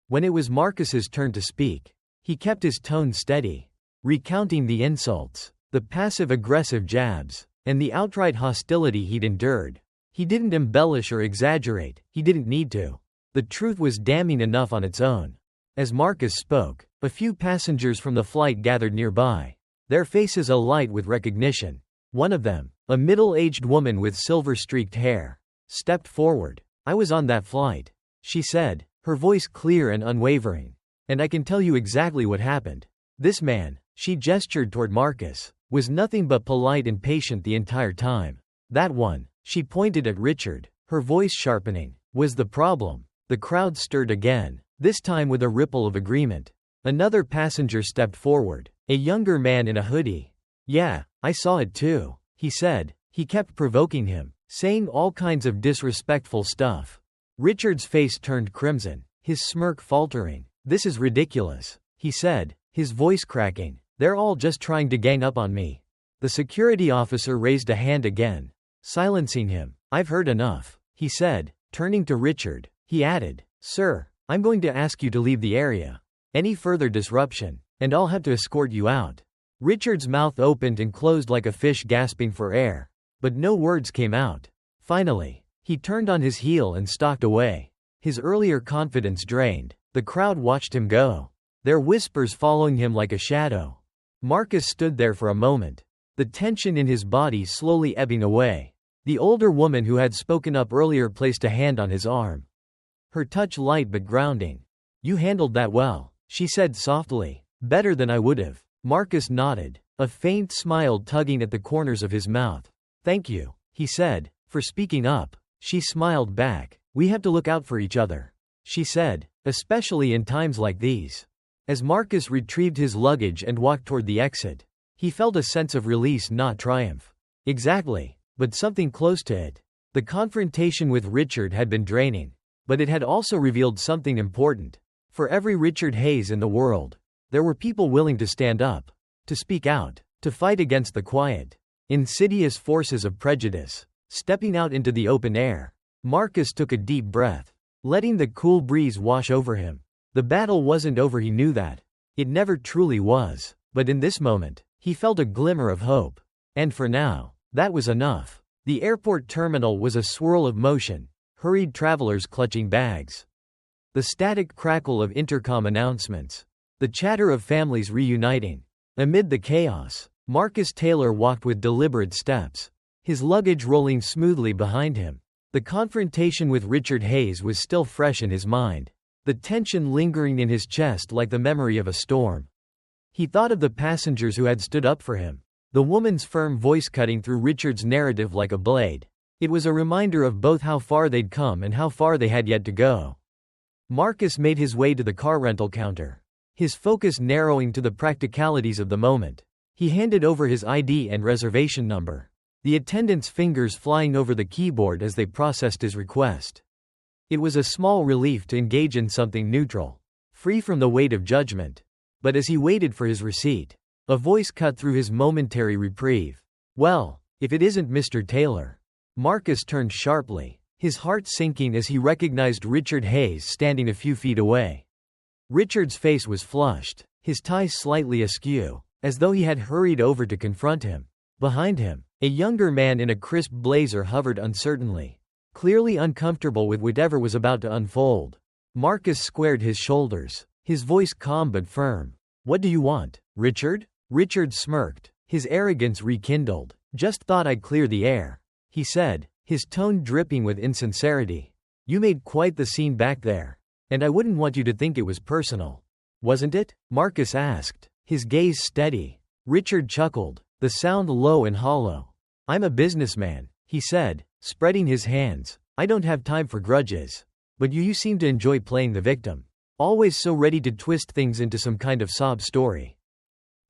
When it was Marcus's turn to speak, he kept his tone steady, recounting the insults, the passive-aggressive jabs, and the outright hostility he'd endured. He didn't embellish or exaggerate, he didn't need to. The truth was damning enough on its own. As Marcus spoke, a few passengers from the flight gathered nearby, their faces alight with recognition. One of them, a middle-aged woman with silver-streaked hair, stepped forward. "I was on that flight," she said, her voice clear and unwavering. "And I can tell you exactly what happened. This man," she gestured toward Marcus, "was nothing but polite and patient the entire time. That one," she pointed at Richard, her voice sharpening, "was the problem." The crowd stirred again, this time with a ripple of agreement. Another passenger stepped forward, a younger man in a hoodie. "Yeah, I saw it too," he said. He kept provoking him, saying all kinds of disrespectful stuff. Richard's face turned crimson, his smirk faltering. "This is ridiculous," he said, his voice cracking. "They're all just trying to gang up on me." The security officer raised a hand again, silencing him. "I've heard enough," he said, turning to Richard. He added, "Sir, I'm going to ask you to leave the area. Any further disruption, and I'll have to escort you out." Richard's mouth opened and closed like a fish gasping for air. but no words came out. Finally, he turned on his heel and stalked away. His earlier confidence drained. The crowd watched him go, their whispers following him like a shadow. Marcus stood there for a moment, the tension in his body slowly ebbing away. The older woman who had spoken up earlier placed a hand on his arm. Her touch light but grounding. "You handled that well," she said softly. "Better than I would've." Marcus nodded, a faint smile tugging at the corners of his mouth. "Thank you," he said, "for speaking up." She smiled back. "We have to look out for each other," she said, "especially in times like these." As Marcus retrieved his luggage and walked toward the exit, he felt a sense of release, not triumph. Exactly, but something close to it. The confrontation with Richard had been draining, but it had also revealed something important. For every Richard Hayes in the world, there were people willing to stand up, to speak out, to fight against the quiet, insidious forces of prejudice. Stepping out into the open air, Marcus took a deep breath, letting the cool breeze wash over him. The battle wasn't over, he knew that. It never truly was, but in this moment, he felt a glimmer of hope. And for now, that was enough. The airport terminal was a swirl of motion, hurried travelers clutching bags. The static crackle of intercom announcements. The chatter of families reuniting. Amid the chaos, Marcus Taylor walked with deliberate steps, his luggage rolling smoothly behind him. The confrontation with Richard Hayes was still fresh in his mind, the tension lingering in his chest like the memory of a storm. He thought of the passengers who had stood up for him, the woman's firm voice cutting through Richard's narrative like a blade. It was a reminder of both how far they'd come and how far they had yet to go. Marcus made his way to the car rental counter, his focus narrowing to the practicalities of the moment. He handed over his ID and reservation number, the attendant's fingers flying over the keyboard as they processed his request. It was a small relief to engage in something neutral, free from the weight of judgment. But as he waited for his receipt, a voice cut through his momentary reprieve. "Well, if it isn't Mr. Taylor." Marcus turned sharply, his heart sinking as he recognized Richard Hayes standing a few feet away. Richard's face was flushed, his tie slightly askew, as though he had hurried over to confront him. Behind him, a younger man in a crisp blazer hovered uncertainly, clearly uncomfortable with whatever was about to unfold. Marcus squared his shoulders, his voice calm but firm. "What do you want, Richard?" Richard smirked, his arrogance rekindled. "Just thought I'd clear the air," he said, his tone dripping with insincerity. "You made quite the scene back there, and I wouldn't want you to think it was personal." "Wasn't it?" Marcus asked, his gaze steady. Richard chuckled, the sound low and hollow. "I'm a businessman," he said, spreading his hands. "I don't have time for grudges. But you seem to enjoy playing the victim. Always so ready to twist things into some kind of sob story."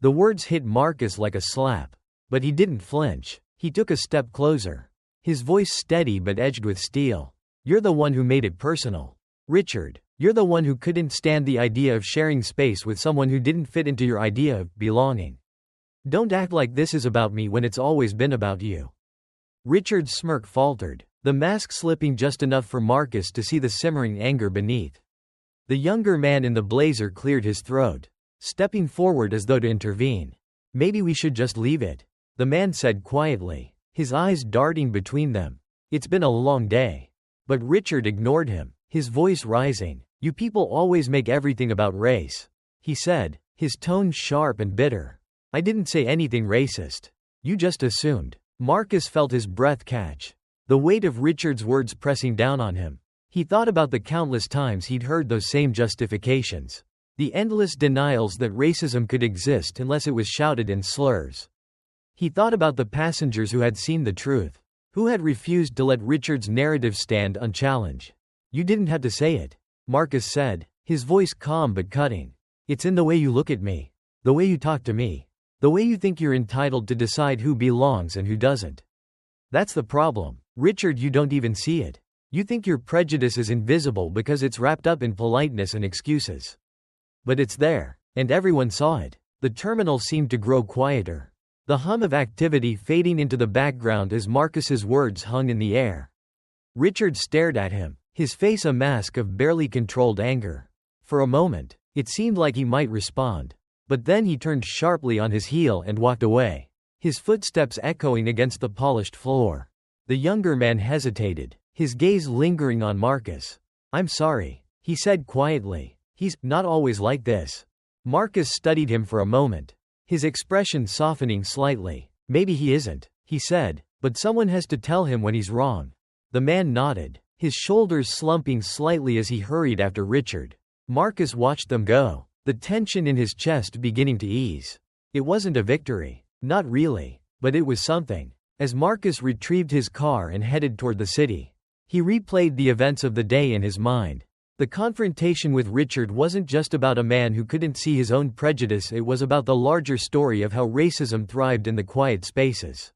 The words hit Marcus like a slap. But he didn't flinch. He took a step closer, his voice steady but edged with steel. "You're the one who made it personal, Richard. You're the one who couldn't stand the idea of sharing space with someone who didn't fit into your idea of belonging. Don't act like this is about me when it's always been about you." Richard's smirk faltered, the mask slipping just enough for Marcus to see the simmering anger beneath. The younger man in the blazer cleared his throat, stepping forward as though to intervene. "Maybe we should just leave it," the man said quietly, his eyes darting between them. "It's been a long day." But Richard ignored him, his voice rising. "You people always make everything about race," he said, his tone sharp and bitter. "I didn't say anything racist. You just assumed." Marcus felt his breath catch, the weight of Richard's words pressing down on him. He thought about the countless times he'd heard those same justifications, the endless denials that racism could exist unless it was shouted in slurs. He thought about the passengers who had seen the truth, who had refused to let Richard's narrative stand unchallenged. "You didn't have to say it," Marcus said, his voice calm but cutting. "It's in the way you look at me, the way you talk to me, the way you think you're entitled to decide who belongs and who doesn't. That's the problem, Richard. You don't even see it. You think your prejudice is invisible because it's wrapped up in politeness and excuses. But it's there, and everyone saw it." The terminal seemed to grow quieter, the hum of activity fading into the background as Marcus's words hung in the air. Richard stared at him, his face a mask of barely controlled anger. For a moment, it seemed like he might respond. But then he turned sharply on his heel and walked away. his footsteps echoing against the polished floor. The younger man hesitated, his gaze lingering on Marcus. "I'm sorry," he said quietly. "He's not always like this." Marcus studied him for a moment, his expression softening slightly. "Maybe he isn't," he said, "but someone has to tell him when he's wrong." The man nodded, his shoulders slumping slightly as he hurried after Richard. Marcus watched them go, the tension in his chest beginning to ease. It wasn't a victory. Not really. But it was something. As Marcus retrieved his car and headed toward the city, he replayed the events of the day in his mind. The confrontation with Richard wasn't just about a man who couldn't see his own prejudice, it was about the larger story of how racism thrived in the quiet spaces.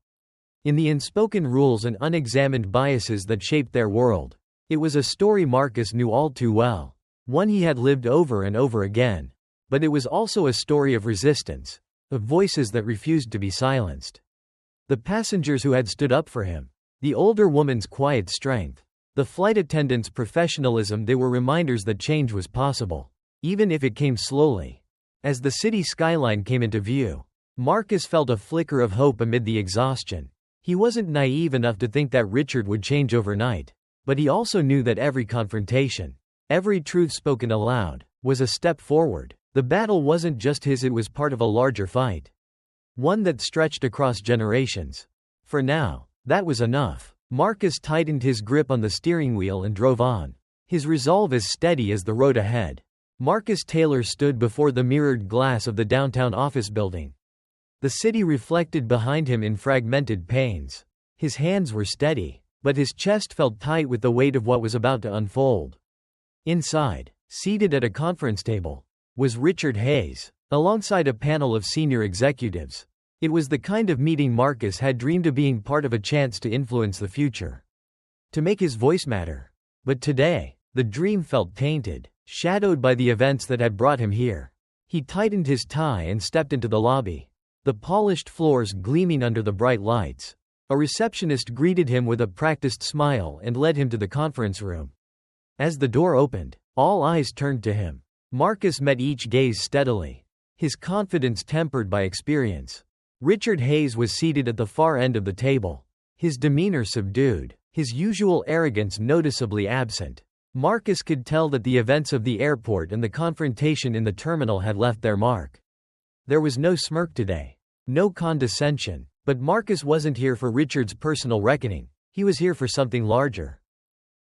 In the unspoken rules and unexamined biases that shaped their world. It was a story Marcus knew all too well, one he had lived over and over again. But it was also a story of resistance, of voices that refused to be silenced. The passengers who had stood up for him, the older woman's quiet strength, the flight attendant's professionalism, they were reminders that change was possible, even if it came slowly. As the city skyline came into view, Marcus felt a flicker of hope amid the exhaustion. He wasn't naive enough to think that Richard would change overnight, but he also knew that every confrontation, every truth spoken aloud, was a step forward. The battle wasn't just his, it was part of a larger fight. One that stretched across generations. For now, that was enough. Marcus tightened his grip on the steering wheel and drove on, his resolve as steady as the road ahead. Marcus Taylor stood before the mirrored glass of the downtown office building. The city reflected behind him in fragmented panes. His hands were steady, but his chest felt tight with the weight of what was about to unfold. Inside, seated at a conference table, was Richard Hayes, alongside a panel of senior executives. It was the kind of meeting Marcus had dreamed of, being part of a chance to influence the future, to make his voice matter. But today, the dream felt tainted, shadowed by the events that had brought him here. He tightened his tie and stepped into the lobby, the polished floors gleaming under the bright lights. A receptionist greeted him with a practiced smile and led him to the conference room. As the door opened, all eyes turned to him. Marcus met each gaze steadily, his confidence tempered by experience. Richard Hayes was seated at the far end of the table, his demeanor subdued, his usual arrogance noticeably absent. Marcus could tell that the events of the airport and the confrontation in the terminal had left their mark. There was no smirk today, no condescension, but Marcus wasn't here for Richard's personal reckoning, he was here for something larger.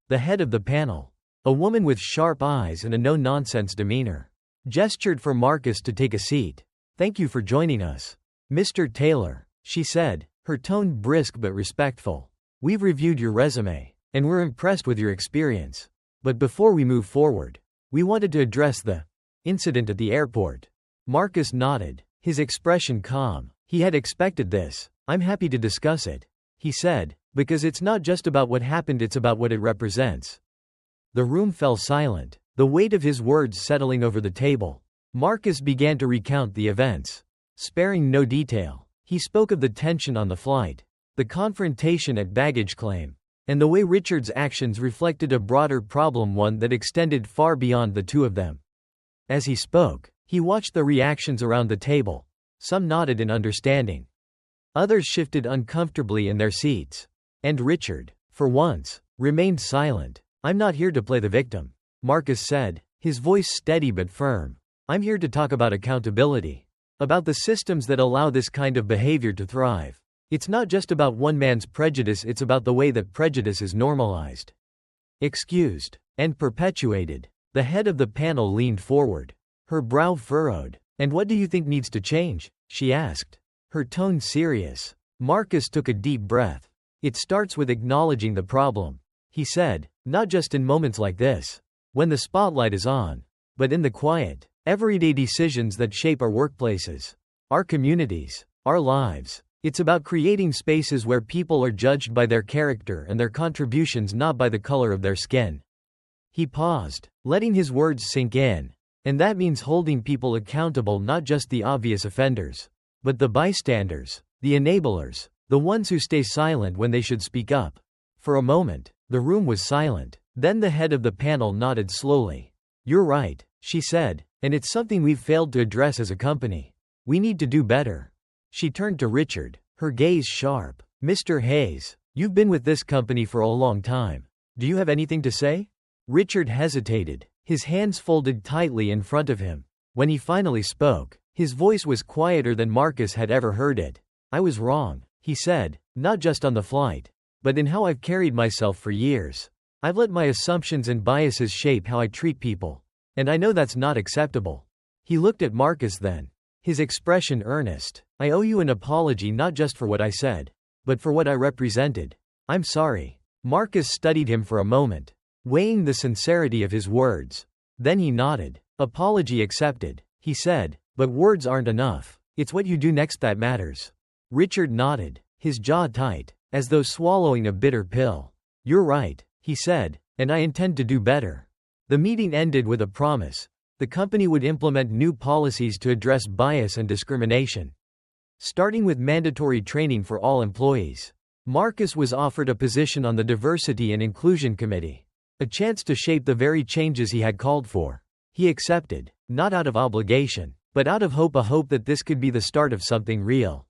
The head of the panel, a woman with sharp eyes and a no-nonsense demeanor, gestured for Marcus to take a seat. "Thank you for joining us, Mr. Taylor," she said, her tone brisk but respectful. "We've reviewed your resume, and we're impressed with your experience. But before we move forward, we wanted to address the incident at the airport." Marcus nodded, his expression calm. He had expected this. "I'm happy to discuss it," he said, "because it's not just about what happened, it's about what it represents." The room fell silent, the weight of his words settling over the table. Marcus began to recount the events, sparing no detail. He spoke of the tension on the flight, the confrontation at baggage claim, and the way Richard's actions reflected a broader problem, one that extended far beyond the two of them. As he spoke, he watched the reactions around the table. Some nodded in understanding. Others shifted uncomfortably in their seats. And Richard, for once, remained silent. "I'm not here to play the victim," Marcus said, his voice steady but firm. "I'm here to talk about accountability. About the systems that allow this kind of behavior to thrive. It's not just about one man's prejudice, it's about the way that prejudice is normalized, excused, and perpetuated." The head of the panel leaned forward, her brow furrowed. "And what do you think needs to change?" she asked, her tone serious. Marcus took a deep breath. "It starts with acknowledging the problem," he said, "not just in moments like this, when the spotlight is on, but in the quiet, everyday decisions that shape our workplaces, our communities, our lives. It's about creating spaces where people are judged by their character and their contributions, not by the color of their skin." He paused, letting his words sink in. "And that means holding people accountable, not just the obvious offenders, but the bystanders, the enablers, the ones who stay silent when they should speak up." For a moment, the room was silent. Then the head of the panel nodded slowly. "You're right," she said, "and it's something we've failed to address as a company. We need to do better." She turned to Richard, her gaze sharp. "Mr. Hayes, you've been with this company for a long time. Do you have anything to say?" Richard hesitated, his hands folded tightly in front of him. When he finally spoke, his voice was quieter than Marcus had ever heard it. "I was wrong," he said, "not just on the flight, but in how I've carried myself for years. I've let my assumptions and biases shape how I treat people, and I know that's not acceptable." He looked at Marcus then, his expression earnest. "I owe you an apology, not just for what I said, but for what I represented. I'm sorry." Marcus studied him for a moment, weighing the sincerity of his words. Then he nodded. "Apology accepted," he said, "but words aren't enough. It's what you do next that matters." Richard nodded, his jaw tight, as though swallowing a bitter pill. "You're right," he said, "and I intend to do better." The meeting ended with a promise. The company would implement new policies to address bias and discrimination, starting with mandatory training for all employees. Marcus was offered a position on the Diversity and Inclusion Committee, a chance to shape the very changes he had called for. He accepted, not out of obligation, but out of hope, a hope that this could be the start of something real.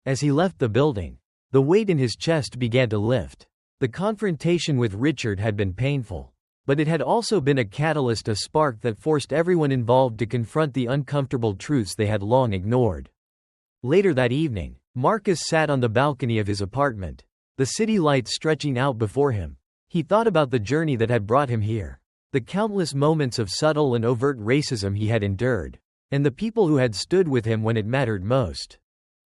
As he left the building, the weight in his chest began to lift. The confrontation with Richard had been painful, but it had also been a catalyst, a spark that forced everyone involved to confront the uncomfortable truths they had long ignored. Later that evening, Marcus sat on the balcony of his apartment, the city lights stretching out before him. He thought about the journey that had brought him here, the countless moments of subtle and overt racism he had endured, and the people who had stood with him when it mattered most.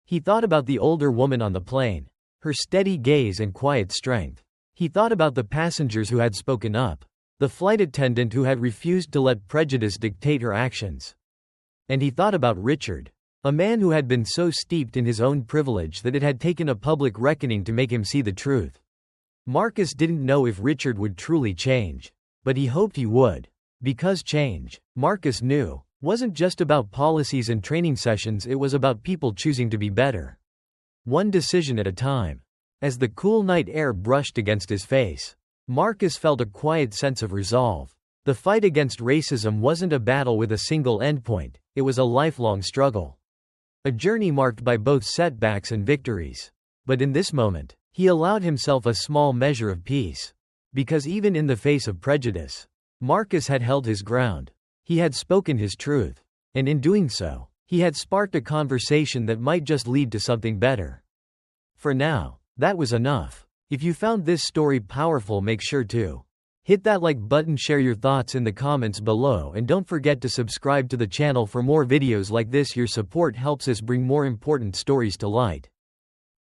He thought about the older woman on the plane, her steady gaze and quiet strength. He thought about the passengers who had spoken up, the flight attendant who had refused to let prejudice dictate her actions. And he thought about Richard, a man who had been so steeped in his own privilege that it had taken a public reckoning to make him see the truth. Marcus didn't know if Richard would truly change, but he hoped he would. Because change, Marcus knew, wasn't just about policies and training sessions, it was about people choosing to be better. One decision at a time. As the cool night air brushed against his face, Marcus felt a quiet sense of resolve. The fight against racism wasn't a battle with a single endpoint, it was a lifelong struggle. A journey marked by both setbacks and victories. But in this moment, he allowed himself a small measure of peace. Because even in the face of prejudice, Marcus had held his ground. He had spoken his truth. And in doing so, he had sparked a conversation that might just lead to something better. For now, that was enough. If you found this story powerful, make sure to hit that like button, share your thoughts in the comments below, and don't forget to subscribe to the channel for more videos like this. Your support helps us bring more important stories to light.